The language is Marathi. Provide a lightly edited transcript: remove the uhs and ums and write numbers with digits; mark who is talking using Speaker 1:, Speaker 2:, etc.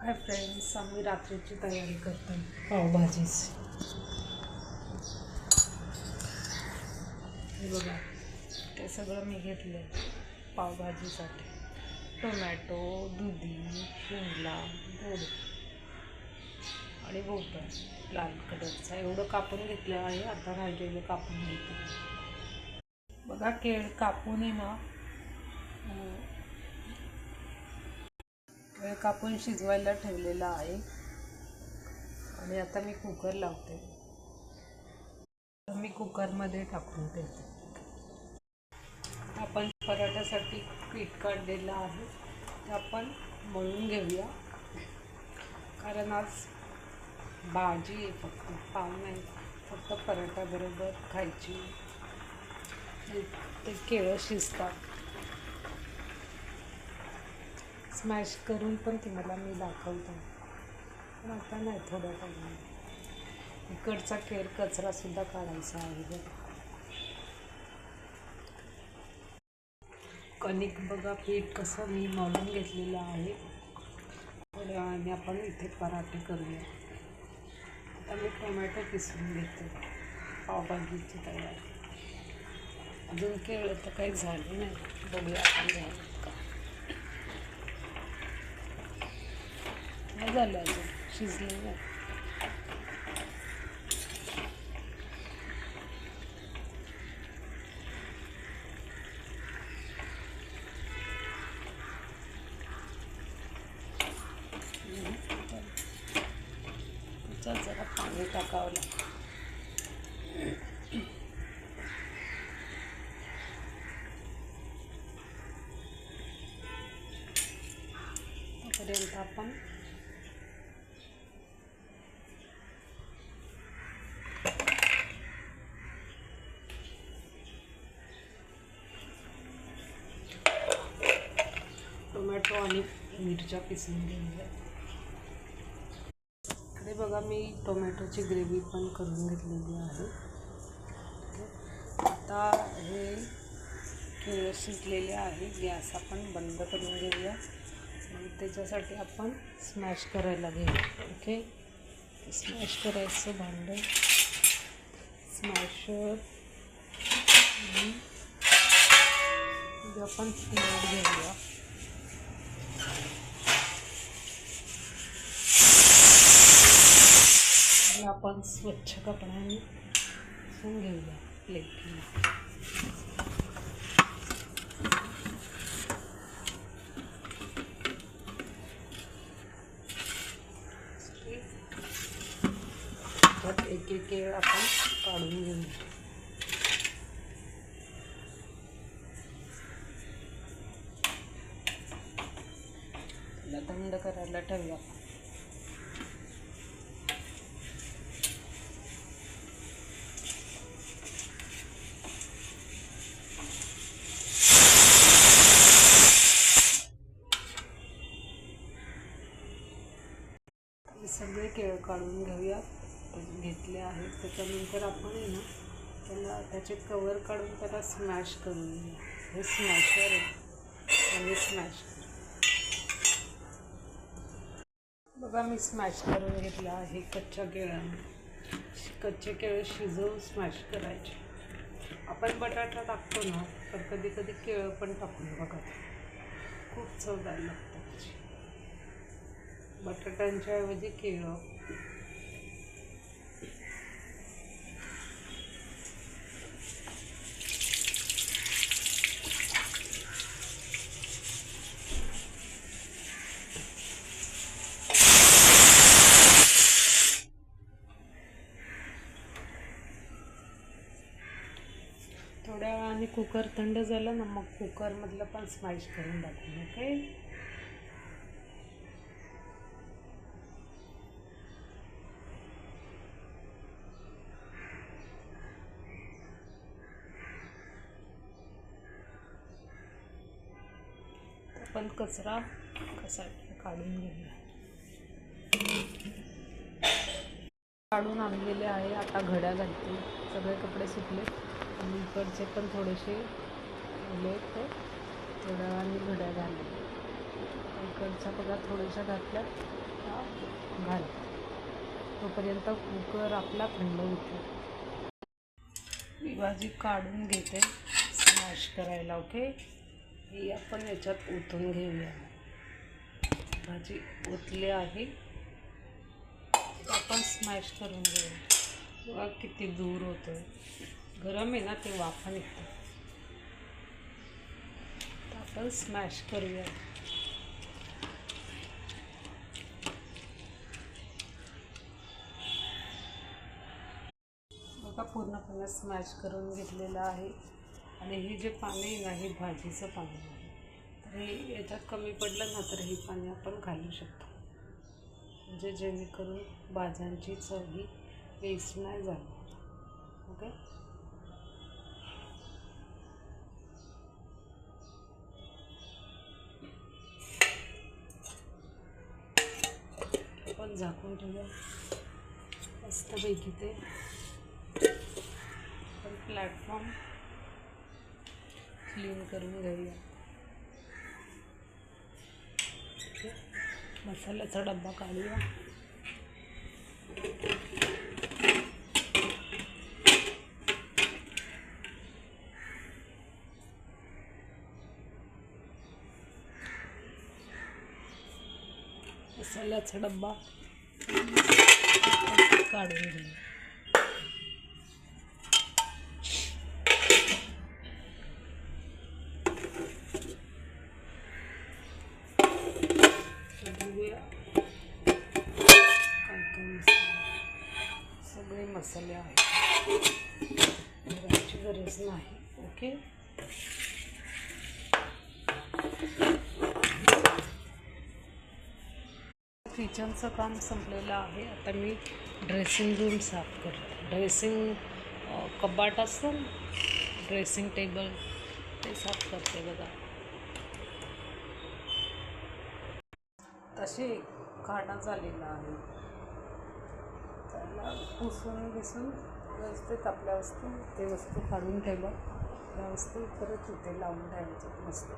Speaker 1: हाय फ्रेंड्स, आम्ही रात्रीची तयारी करतो पावभाजीची. हे बघा, ते सगळं मी घेतलं पावभाजीसाठी. टोमॅटो, दुधी, शिमला, गोड आणि भोपळा लाल कलरचा एवढं कापून घेतलं आहे. आता राहिलेलं कापून घेतो. बघा, केळ कापून आहे ना, केळ कापून शिजवायला ठेवलेला आहे. आणि आता मी कुकर लावते. मी कुकरमध्ये टाकून ठेवते. आपण पराठ्यासाठी पीठ काढलेलं आहे, ते आपण मळून घेऊया. कारण आज भाजी आहे, फक्त पाव नाही, फक्त पराठ्याबरोबर खायची. ते केळं शिजतात. स्मॅश करून पण तुम्हाला मी दाखवतो, पण आता नाही, थोड्या टाईम. इकडचा केर कचरासुद्धा काढायचा आहे बघा. कणिक बघा, पीठ कसं मी मळून घेतलेलं आहे. थोड्या वेळाने आपण इथे पराठे करूया. आता मी टोमॅटो किसून घेते. पावभाजीची तयारी. अजून केळं तर काही झाले नाही, बघूया आपण झालं का. नाही झालं, अजून शिजले नाही. त्याच्यात जरा पाणी टाकावं लागतं. तोपर्यंत आपण टोमॅटो आणि मिरच्या किसून घेऊया. इकडे बघा, मी टोमॅटोची ग्रेव्ही पण करून घेतलेली आहे. आता हे केळं शिजलेले आहे. गॅस आपण बंद करून घेऊया. आणि त्याच्यासाठी आपण स्मॅश करायला घेऊया. ओके, स्मॅश करायचं भांडं, स्मॅशर. आपण प्लेट घेऊया. आपण स्वच्छ कपड्याने पुसून घेऊया प्लेटला. एक एक केळ आपण काढून घेऊया. त्याला थंड करायला ठेवूया. सगळे केळ काढून घेऊया. घेतले आहेत. त्याच्यानंतर आपण आहे ना, त्याला त्याचे कवर काढून त्याला स्मॅश करून घेऊया. हे स्मॅशर आहे, आणि स्मॅश बघा, मी स्मॅश करून घेतला आहे कच्च्या केळ्याने. कच्चे केळं शिजवून स्मॅश करायचे. आपण बटाटा टाकतो ना, तर कधी कधी केळं पण टाकून बघा, खूप चवदार लागतं. बटाट्यांच्या ऐवजी केळं. थोड्या वेळाने कुकर थंड झालं ना, मग कुकरमधलं पण स्मॅश करून टाकून. ओके, आपण कचरा कसा काढून घेऊया. काढून आणलेले आहे. आता घड्या घालते. सगळे कपडे सुकले आणि इकडचे पण थोडेसे ओले, ते थोड्या वेळाने घड्या घालले. इकडच्या बघा थोड्याशा घातल्या घाल, तोपर्यंत कुकर आपला थंड होतो. ही भाजी काढून घेते स्मॅश करायला. ओके, ही आपण याच्यात ओतून घेऊया. भाजी ओतली आहे, आपण स्मॅश करून घेऊया. बघा किती दूर होतं, गरम आहे ना ते वाफा निघतं. तर आपण स्मॅश करूया. बघा पूर्णपणे स्मॅश करून घेतलेलं आहे. आणि हे जे पाणी आहे ना, हे भाजीचं पाणी आहे. तर हे याच्यात कमी पडलं ना तर हे पाणी आपण घालू शकतो, म्हणजे जेणेकरून भाज्यांची चव ही वेस्ट नाही झाली. ओके, आपण झाकून ठेवूया मस्तपैकी. ते आपण प्लॅटफॉर्म क्लीन करून घेऊया. मसाल्याचा डब्बा काढूया. मसाल्याचा डब्बा काढून घेऊया. सगळे मसाले आहेत, घराची गरज नाही. ओके, किचनचं काम संपलेलं आहे. आता मी ड्रेसिंग रूम साफ करते. ड्रेसिंग कपाट असतं ना, ड्रेसिंग टेबल, ते साफ करते. बघा तशी खाणं झालेलं आहे, त्याला पुसून घिसून व्यवस्थित आपल्या वस्तू ते वस्तू काढून ठेवा. त्या वस्तू परत इथे लावून ठेवायचं मस्त.